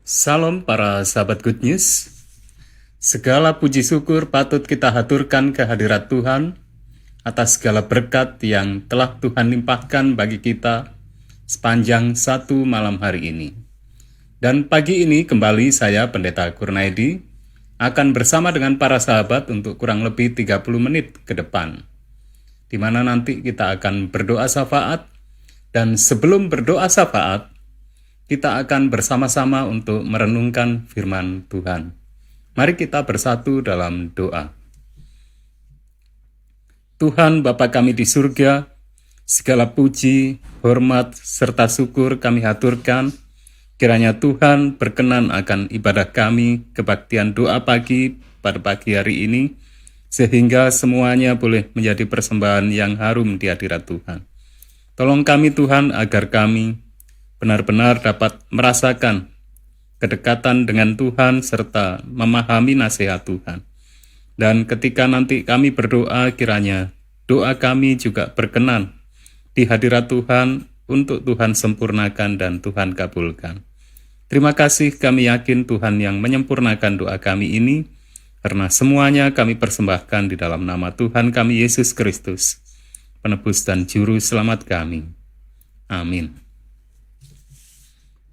Salam para sahabat Good News. Segala puji syukur patut kita haturkan kehadirat Tuhan atas segala berkat yang telah Tuhan limpahkan bagi kita sepanjang satu malam hari ini. Dan pagi ini kembali saya Pendeta Kurnaidi akan bersama dengan para sahabat untuk kurang lebih 30 menit ke depan, di mana nanti kita akan berdoa syafaat. Dan sebelum berdoa syafaat, kita akan bersama-sama untuk merenungkan firman Tuhan. Mari kita bersatu dalam doa. Tuhan Bapa kami di surga, segala puji, hormat, serta syukur kami haturkan. Kiranya Tuhan berkenan akan ibadah kami, kebaktian doa pagi pada pagi hari ini, sehingga semuanya boleh menjadi persembahan yang harum di hadirat Tuhan. Tolong kami Tuhan agar kami benar-benar dapat merasakan kedekatan dengan Tuhan serta memahami nasihat Tuhan. Dan ketika nanti kami berdoa, kiranya doa kami juga berkenan di hadirat Tuhan untuk Tuhan sempurnakan dan Tuhan kabulkan. Terima kasih, kami yakin Tuhan yang menyempurnakan doa kami ini, karena semuanya kami persembahkan di dalam nama Tuhan kami Yesus Kristus, penebus dan juru selamat kami. Amin.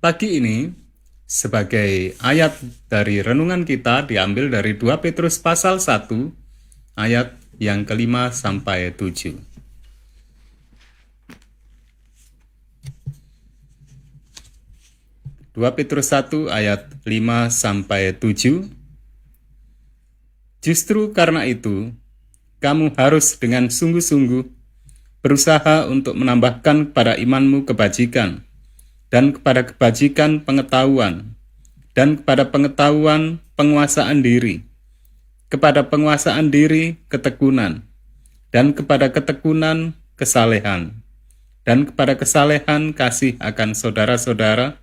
Pagi ini, sebagai ayat dari renungan kita diambil dari 2 Petrus pasal 1, ayat yang ke-5 sampai 7. 2 Petrus 1 ayat 5 sampai 7. Justru karena itu, kamu harus dengan sungguh-sungguh berusaha untuk menambahkan kepada imanmu kebajikan, dan kepada kebajikan pengetahuan, dan kepada pengetahuan penguasaan diri, kepada penguasaan diri ketekunan, dan kepada ketekunan kesalehan, dan kepada kesalehan kasih akan saudara-saudara,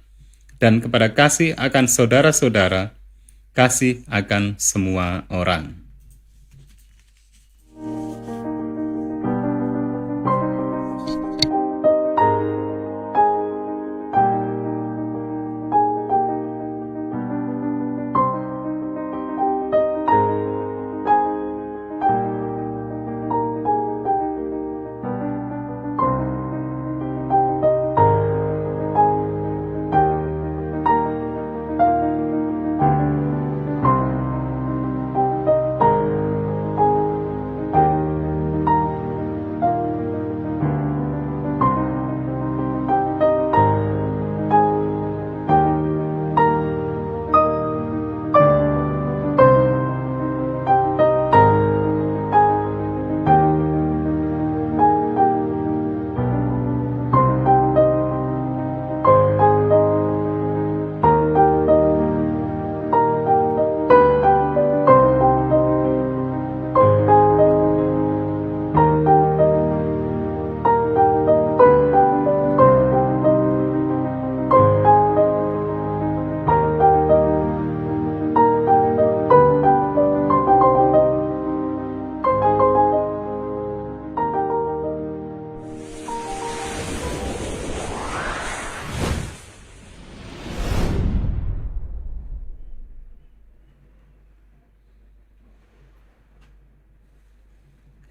dan kepada kasih akan saudara-saudara, kasih akan semua orang.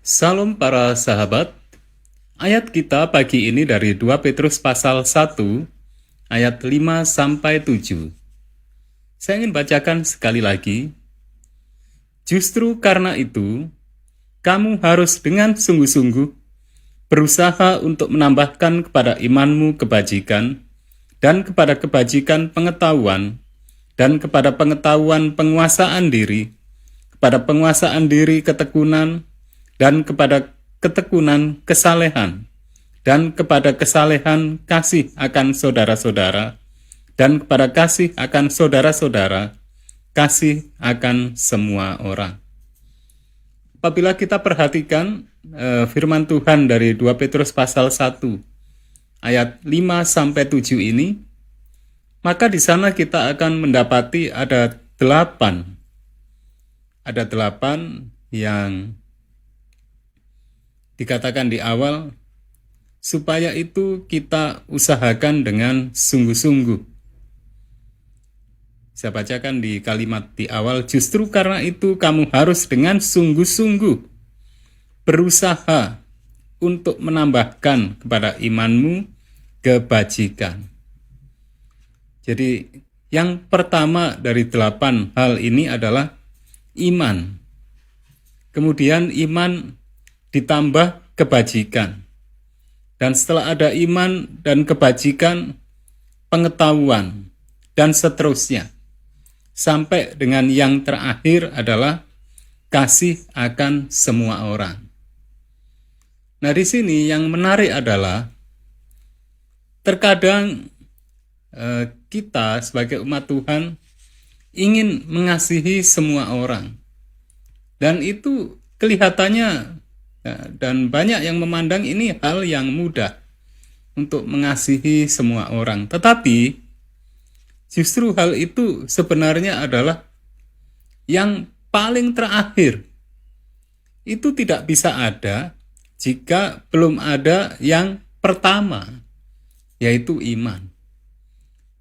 Salam para sahabat. Ayat kita pagi ini dari 2 Petrus pasal 1 ayat 5 sampai 7. Saya ingin bacakan sekali lagi. Justru karena itu, kamu harus dengan sungguh-sungguh berusaha untuk menambahkan kepada imanmu kebajikan, dan kepada kebajikan pengetahuan, dan kepada pengetahuan penguasaan diri, kepada penguasaan diri ketekunan, dan kepada ketekunan kesalehan, dan kepada kesalehan kasih akan saudara-saudara, dan kepada kasih akan saudara-saudara, kasih akan semua orang. Apabila kita perhatikan firman Tuhan dari 2 Petrus pasal 1 ayat 5 sampai 7 ini, maka di sana kita akan mendapati ada 8 yang dikatakan di awal, supaya itu kita usahakan dengan sungguh-sungguh. Saya bacakan di kalimat di awal, justru karena itu kamu harus dengan sungguh-sungguh berusaha untuk menambahkan kepada imanmu kebajikan. Jadi yang pertama dari 8 hal ini adalah iman. Kemudian iman ditambah kebajikan. Dan setelah ada iman dan kebajikan, pengetahuan, dan seterusnya. Sampai dengan yang terakhir adalah kasih akan semua orang. Nah, di sini yang menarik adalah terkadang kita sebagai umat Tuhan ingin mengasihi semua orang. Dan itu kelihatannya dan banyak yang memandang ini hal yang mudah untuk mengasihi semua orang. Tetapi justru hal itu sebenarnya adalah yang paling terakhir. Itu tidak bisa ada jika belum ada yang pertama, yaitu iman.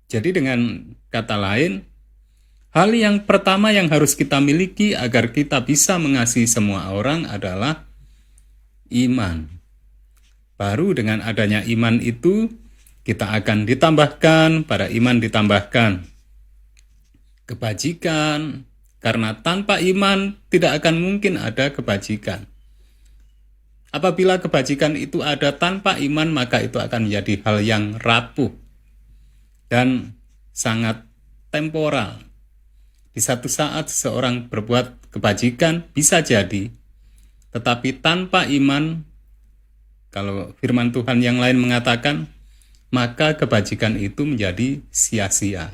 Jadi dengan kata lain, hal yang pertama yang harus kita miliki agar kita bisa mengasihi semua orang adalah iman. Baru dengan adanya iman itu, kita akan ditambahkan, pada iman ditambahkan kebajikan, karena tanpa iman tidak akan mungkin ada kebajikan. Apabila kebajikan itu ada tanpa iman, maka itu akan menjadi hal yang rapuh dan sangat temporal. Di satu saat seorang berbuat kebajikan bisa jadi, tetapi tanpa iman, kalau firman Tuhan yang lain mengatakan, maka kebajikan itu menjadi sia-sia.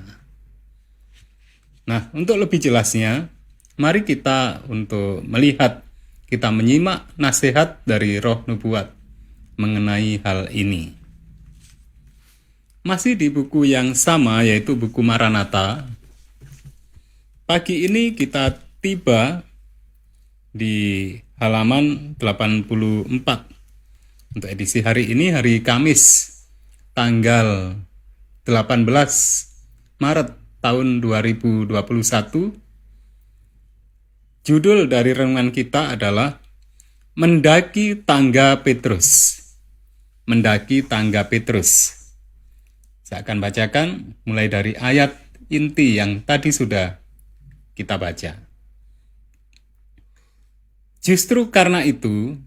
Nah, untuk lebih jelasnya, mari kita untuk melihat, kita menyimak nasihat dari Roh Nubuat mengenai hal ini. Masih di buku yang sama, yaitu buku Maranatha. Pagi ini kita tiba di halaman 84. Untuk edisi hari ini, hari Kamis, tanggal 18 Maret tahun 2021. Judul dari renungan kita adalah Mendaki Tangga Petrus. Mendaki Tangga Petrus. Saya akan bacakan mulai dari ayat inti yang tadi sudah kita baca. Justru karena itu,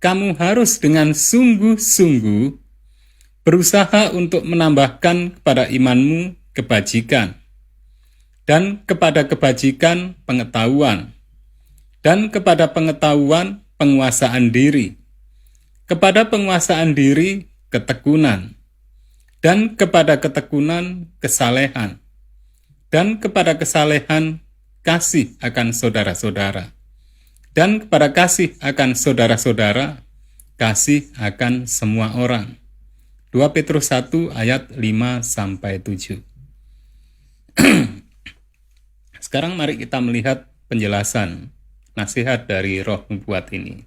kamu harus dengan sungguh-sungguh berusaha untuk menambahkan kepada imanmu kebajikan, dan kepada kebajikan pengetahuan, dan kepada pengetahuan penguasaan diri, kepada penguasaan diri ketekunan, dan kepada ketekunan kesalehan, dan kepada kesalehan kasih akan saudara-saudara, dan kepada kasih akan saudara-saudara kasih akan semua orang. 2 Petrus 1 ayat 5-7. Sekarang mari kita melihat penjelasan nasihat dari Roh Nubuat ini.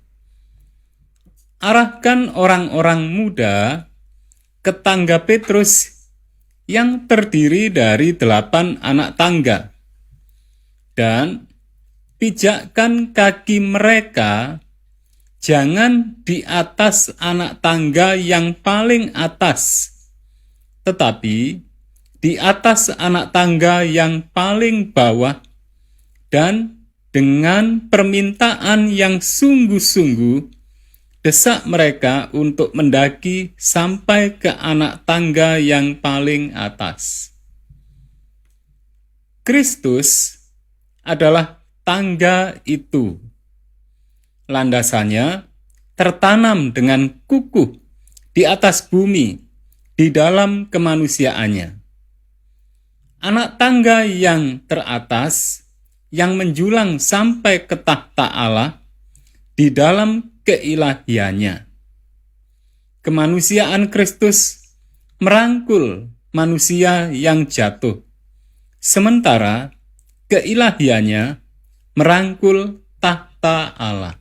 Arahkan orang-orang muda ke tangga Petrus yang terdiri dari 8 anak tangga, dan pijakkan kaki mereka jangan di atas anak tangga yang paling atas, tetapi di atas anak tangga yang paling bawah, dan dengan permintaan yang sungguh-sungguh desak mereka untuk mendaki sampai ke anak tangga yang paling atas. Kristus adalah tangga itu. Landasannya tertanam dengan kukuh di atas bumi, di dalam kemanusiaannya. Anak tangga yang teratas, yang menjulang sampai ke takhta Allah, di dalam keilahiannya. Kemanusiaan Kristus merangkul manusia yang jatuh, sementara keilahiannya merangkul takhta Allah.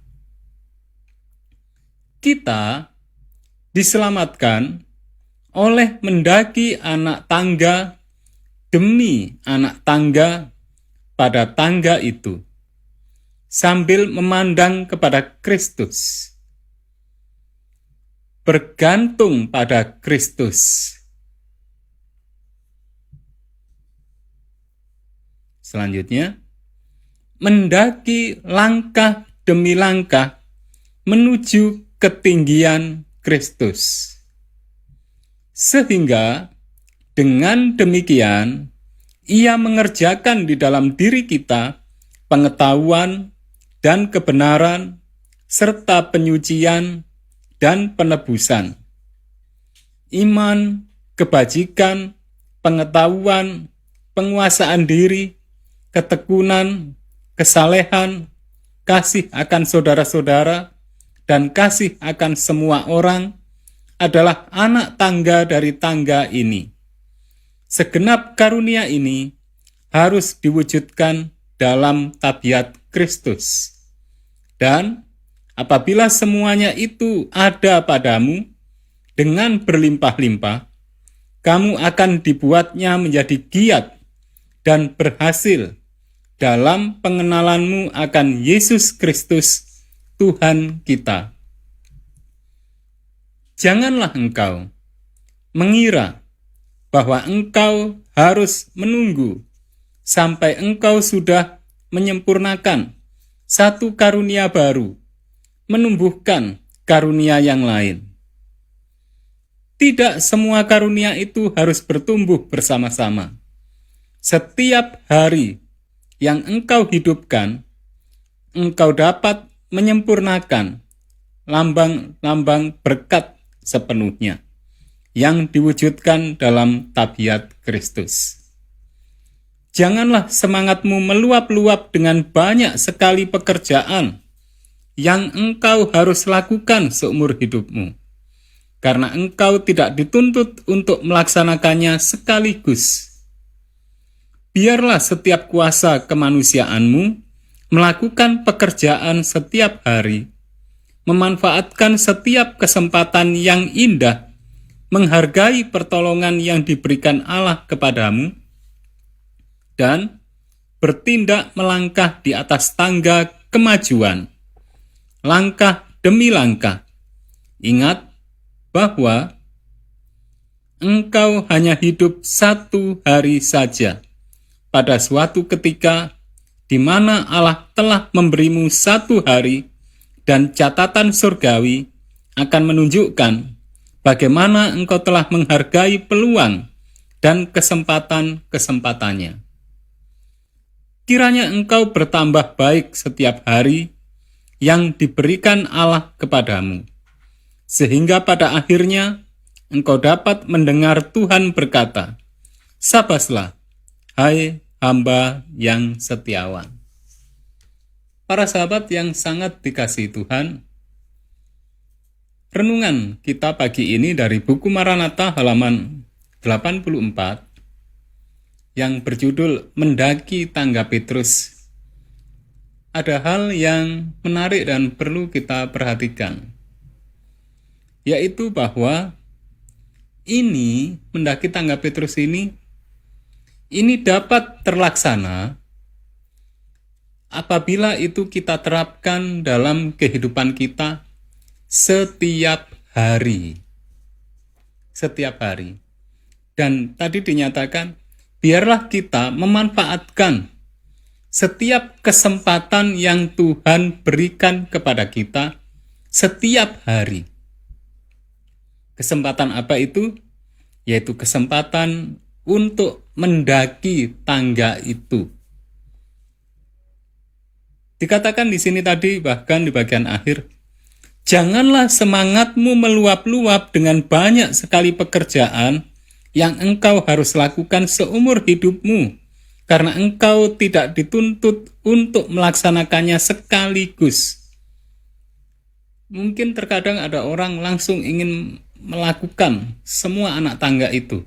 Kita diselamatkan oleh mendaki anak tangga demi anak tangga pada tangga itu, sambil memandang kepada Kristus, bergantung pada Kristus. Selanjutnya, mendaki langkah demi langkah menuju ketinggian Kristus. Sehingga dengan demikian, ia mengerjakan di dalam diri kita pengetahuan dan kebenaran, serta penyucian dan penebusan. Iman, kebajikan, pengetahuan, penguasaan diri, ketekunan, kesalehan, kasih akan saudara-saudara, dan kasih akan semua orang adalah anak tangga dari tangga ini. Segenap karunia ini harus diwujudkan dalam tabiat Kristus. Dan apabila semuanya itu ada padamu dengan berlimpah-limpah, kamu akan dibuatnya menjadi giat dan berhasil dalam pengenalanmu akan Yesus Kristus, Tuhan kita. Janganlah engkau mengira bahwa engkau harus menunggu sampai engkau sudah menyempurnakan satu karunia baru, menumbuhkan karunia yang lain. Tidak semua karunia itu harus bertumbuh bersama-sama. Setiap hari yang engkau hidupkan, engkau dapat menyempurnakan lambang-lambang berkat sepenuhnya yang diwujudkan dalam tabiat Kristus. Janganlah semangatmu meluap-luap dengan banyak sekali pekerjaan yang engkau harus lakukan seumur hidupmu, karena engkau tidak dituntut untuk melaksanakannya sekaligus. Biarlah setiap kuasa kemanusiaanmu melakukan pekerjaan setiap hari, memanfaatkan setiap kesempatan yang indah, menghargai pertolongan yang diberikan Allah kepadamu, dan bertindak melangkah di atas tangga kemajuan, langkah demi langkah. Ingat bahwa engkau hanya hidup satu hari saja pada suatu ketika di mana Allah telah memberimu satu hari, dan catatan surgawi akan menunjukkan bagaimana engkau telah menghargai peluang dan kesempatan-kesempatannya. Kiranya engkau bertambah baik setiap hari yang diberikan Allah kepadamu, sehingga pada akhirnya engkau dapat mendengar Tuhan berkata, "Sabaslah, hai hamba yang setiawan." Para sahabat yang sangat dikasihi Tuhan, renungan kita pagi ini dari buku Maranatha halaman 84 yang berjudul Mendaki Tangga Petrus. Ada hal yang menarik dan perlu kita perhatikan, yaitu bahwa mendaki tangga Petrus ini dapat terlaksana apabila itu kita terapkan dalam kehidupan kita setiap hari. Setiap hari. Dan tadi dinyatakan, biarlah kita memanfaatkan setiap kesempatan yang Tuhan berikan kepada kita setiap hari. Kesempatan apa itu? Yaitu kesempatan untuk mendaki tangga itu. Dikatakan di sini tadi, bahkan di bagian akhir, janganlah semangatmu meluap-luap dengan banyak sekali pekerjaan yang engkau harus lakukan seumur hidupmu, karena engkau tidak dituntut untuk melaksanakannya sekaligus. Mungkin terkadang ada orang langsung ingin melakukan semua anak tangga itu,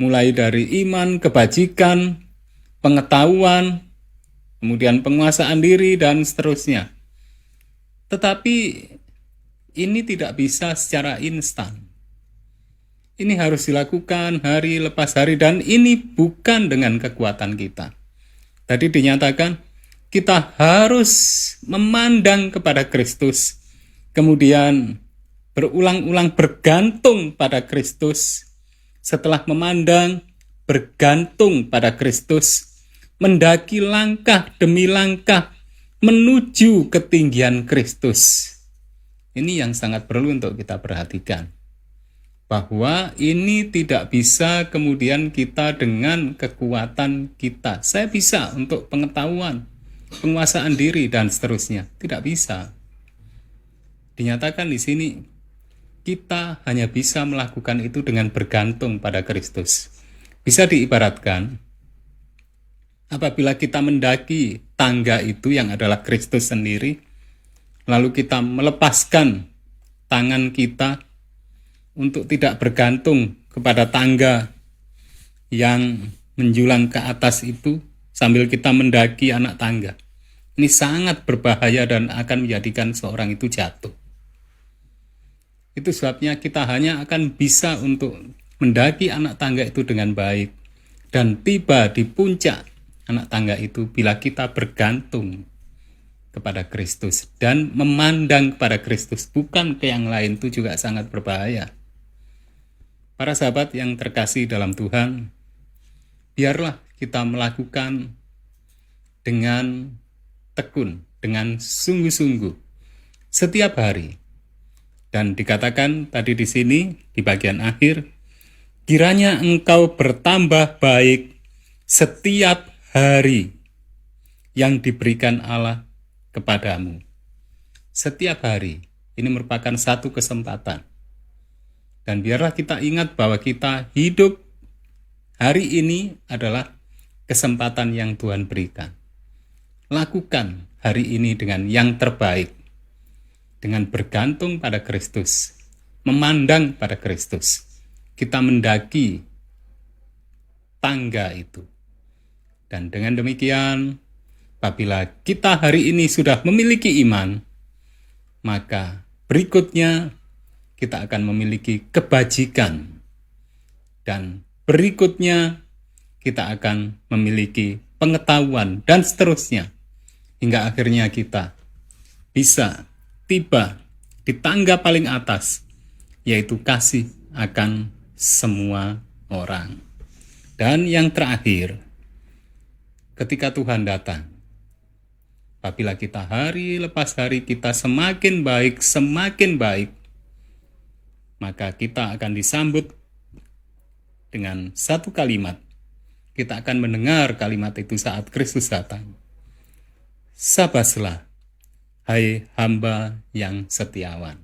mulai dari iman, kebajikan, pengetahuan, kemudian penguasaan diri, dan seterusnya. Tetapi ini tidak bisa secara instan. Ini harus dilakukan hari lepas hari dan ini bukan dengan kekuatan kita. Tadi dinyatakan kita harus memandang kepada Kristus, kemudian berulang-ulang bergantung pada Kristus. Setelah memandang, bergantung pada Kristus, mendaki langkah demi langkah menuju ketinggian Kristus. Ini yang sangat perlu untuk kita perhatikan. Bahwa ini tidak bisa kemudian kita dengan kekuatan kita. Saya bisa untuk pengetahuan, penguasaan diri, dan seterusnya. Tidak bisa. Dinyatakan di sini, kita hanya bisa melakukan itu dengan bergantung pada Kristus. Bisa diibaratkan, apabila kita mendaki tangga itu yang adalah Kristus sendiri, lalu kita melepaskan tangan kita untuk tidak bergantung kepada tangga yang menjulang ke atas itu sambil kita mendaki anak tangga. Ini sangat berbahaya dan akan menjadikan seorang itu jatuh. Itu sebabnya kita hanya akan bisa untuk mendaki anak tangga itu dengan baik dan tiba di puncak anak tangga itu bila kita bergantung kepada Kristus dan memandang kepada Kristus, bukan ke yang lain. Itu juga sangat berbahaya. Para sahabat yang terkasih dalam Tuhan, biarlah kita melakukan dengan tekun, dengan sungguh-sungguh setiap hari. Dan dikatakan tadi di sini di bagian akhir, kiranya engkau bertambah baik setiap hari yang diberikan Allah kepadamu. Setiap hari, ini merupakan satu kesempatan. Dan biarlah kita ingat bahwa kita hidup hari ini adalah kesempatan yang Tuhan berikan. Lakukan hari ini dengan yang terbaik, dengan bergantung pada Kristus, memandang pada Kristus. Kita mendaki tangga itu. Dan dengan demikian, apabila kita hari ini sudah memiliki iman, maka berikutnya kita akan memiliki kebajikan. Dan berikutnya kita akan memiliki pengetahuan dan seterusnya. Hingga akhirnya kita bisa tiba di tangga paling atas, yaitu kasih akan semua orang. Dan yang terakhir, ketika Tuhan datang, apabila kita hari lepas hari kita semakin baik, maka kita akan disambut dengan satu kalimat. Kita akan mendengar kalimat itu saat Kristus datang. Sabaslah, hai hamba yang setiawan.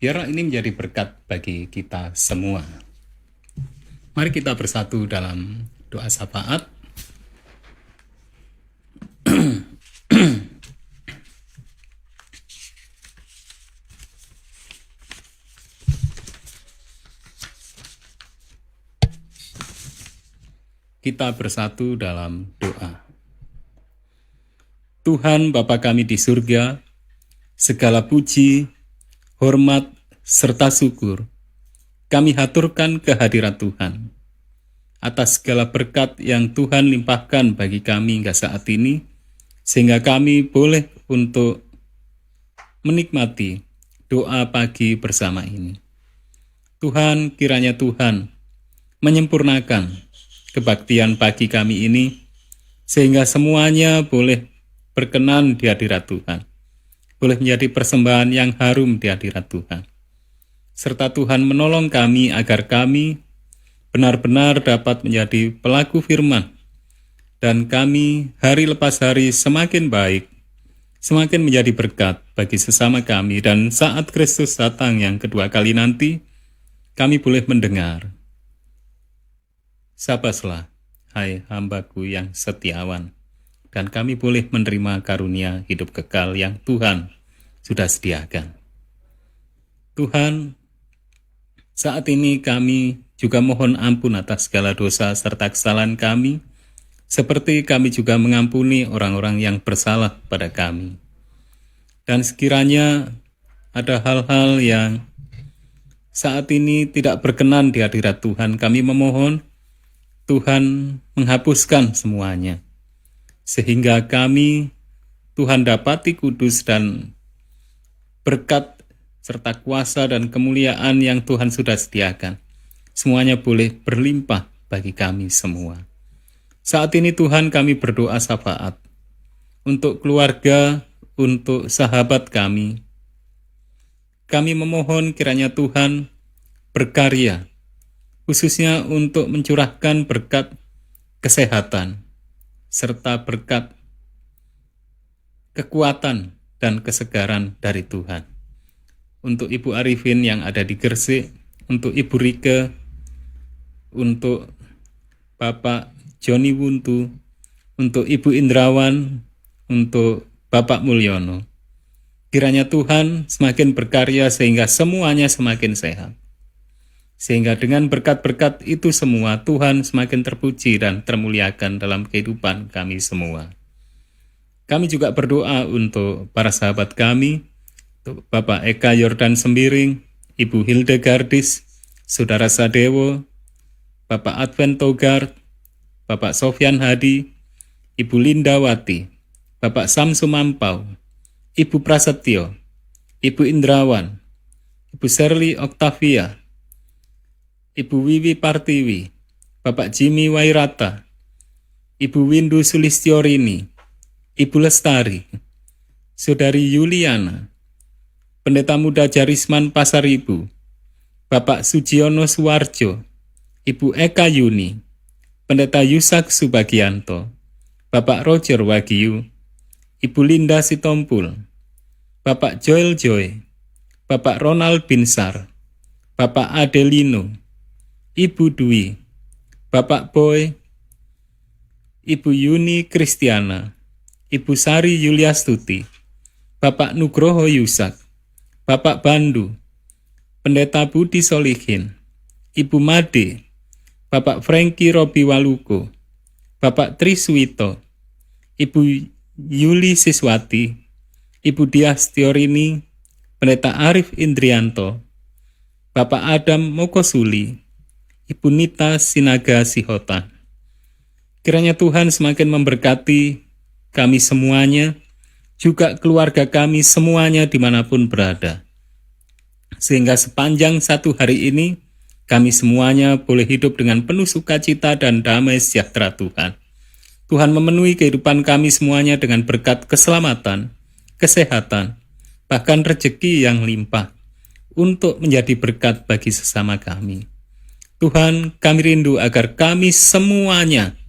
Biarlah ini menjadi berkat bagi kita semua. Mari kita bersatu dalam doa syafaat. Kita bersatu dalam doa. Tuhan Bapa kami di surga, segala puji, hormat, serta syukur kami haturkan kehadirat Tuhan atas segala berkat yang Tuhan limpahkan bagi kami hingga saat ini, sehingga kami boleh untuk menikmati doa pagi bersama ini. Tuhan, kiranya Tuhan menyempurnakan kebaktian pagi kami ini, sehingga semuanya boleh berkenan di hadirat Tuhan, boleh menjadi persembahan yang harum di hadirat Tuhan. Serta Tuhan menolong kami agar kami benar-benar dapat menjadi pelaku firman, dan kami hari lepas hari semakin baik, semakin menjadi berkat bagi sesama kami, dan saat Kristus datang yang kedua kali nanti, kami boleh mendengar, Sabaslah, hai hambaku yang setiawan, dan kami boleh menerima karunia hidup kekal yang Tuhan sudah sediakan. Tuhan, saat ini kami juga mohon ampun atas segala dosa serta kesalahan kami, seperti kami juga mengampuni orang-orang yang bersalah pada kami. Dan sekiranya ada hal-hal yang saat ini tidak berkenan di hadirat Tuhan. Kami memohon Tuhan menghapuskan semuanya, sehingga kami Tuhan dapati kudus dan berkat serta kuasa dan kemuliaan yang Tuhan sudah sediakan. Semuanya boleh berlimpah bagi kami semua. Saat ini Tuhan kami berdoa syafaat untuk keluarga, untuk sahabat kami. Kami memohon kiranya Tuhan berkarya, khususnya untuk mencurahkan berkat kesehatan, serta berkat kekuatan dan kesegaran dari Tuhan. Untuk Ibu Arifin yang ada di Gresik, untuk Ibu Rike, untuk Bapak Joni Wuntu, untuk Ibu Indrawan, untuk Bapak Mulyono. Kiranya Tuhan semakin berkarya sehingga semuanya semakin sehat. Sehingga dengan berkat-berkat itu semua, Tuhan semakin terpuji dan termuliakan dalam kehidupan kami semua. Kami juga berdoa untuk para sahabat kami, untuk Bapak Eka Yordan Sembiring, Ibu Hildegardis, Saudara Sadewo, Bapak Advent Togar, Bapak Sofyan Hadi, Ibu Lindawati, Bapak Samsu Mampau, Ibu Prasetyo, Ibu Indrawan, Ibu Shirley Octavia, Ibu Wiwi Partiwi, Bapak Jimmy Wairata, Ibu Windu Sulistiorini, Ibu Lestari, Saudari Yuliana, Pendeta Muda Jarisman Pasar Ibu, Bapak Sujiono Suwarjo, Ibu Eka Yuni, Pendeta Yusak Subagianto, Bapak Roger Wagyu, Ibu Linda Sitompul, Bapak Joel Joy, Bapak Ronald Binsar, Bapak Adelino, Ibu Dwi, Bapak Boy, Ibu Yuni Kristiana, Ibu Sari Yuliastuti, Bapak Nugroho Yusak, Bapak Bandu, Pendeta Budi Solihin, Ibu Made, Bapak Franky Robi Waluko, Bapak Triswito, Ibu Yuli Siswati, Ibu Dias Tiorini, Pendeta Arif Indrianto, Bapak Adam Mokosuli, Ibu Nita Sinaga Sihotan. Kiranya Tuhan semakin memberkati kami semuanya, juga keluarga kami semuanya dimanapun berada. Sehingga sepanjang satu hari ini, kami semuanya boleh hidup dengan penuh sukacita dan damai sejahtera Tuhan. Tuhan memenuhi kehidupan kami semuanya dengan berkat keselamatan, kesehatan, bahkan rezeki yang limpah untuk menjadi berkat bagi sesama kami. Tuhan, kami rindu agar kami semuanya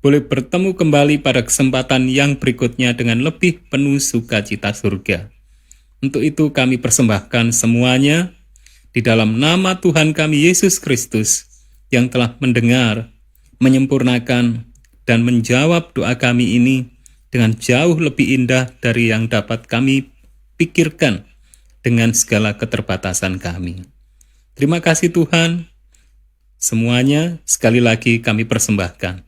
boleh bertemu kembali pada kesempatan yang berikutnya dengan lebih penuh sukacita surga. Untuk itu kami persembahkan semuanya di dalam nama Tuhan kami Yesus Kristus yang telah mendengar, menyempurnakan, dan menjawab doa kami ini dengan jauh lebih indah dari yang dapat kami pikirkan dengan segala keterbatasan kami. Terima kasih Tuhan, semuanya sekali lagi kami persembahkan.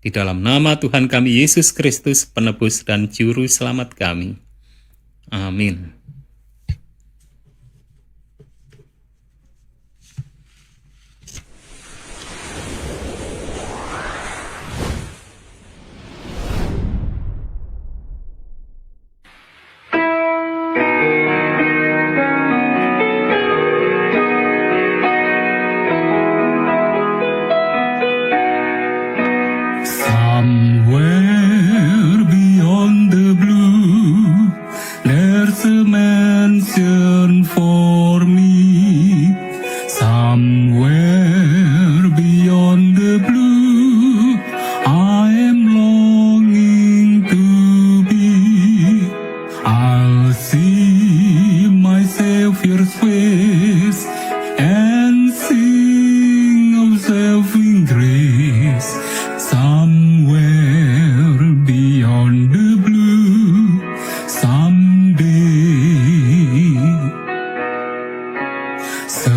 Di dalam nama Tuhan kami Yesus Kristus, penebus dan juru selamat kami. Amin. Somewhere beyond the blue, there's a mansion for me. Somewhere beyond the blue, I am longing to be. I'll see my Savior's face and sing of saving grace. Somewhere beyond the blue, someday. So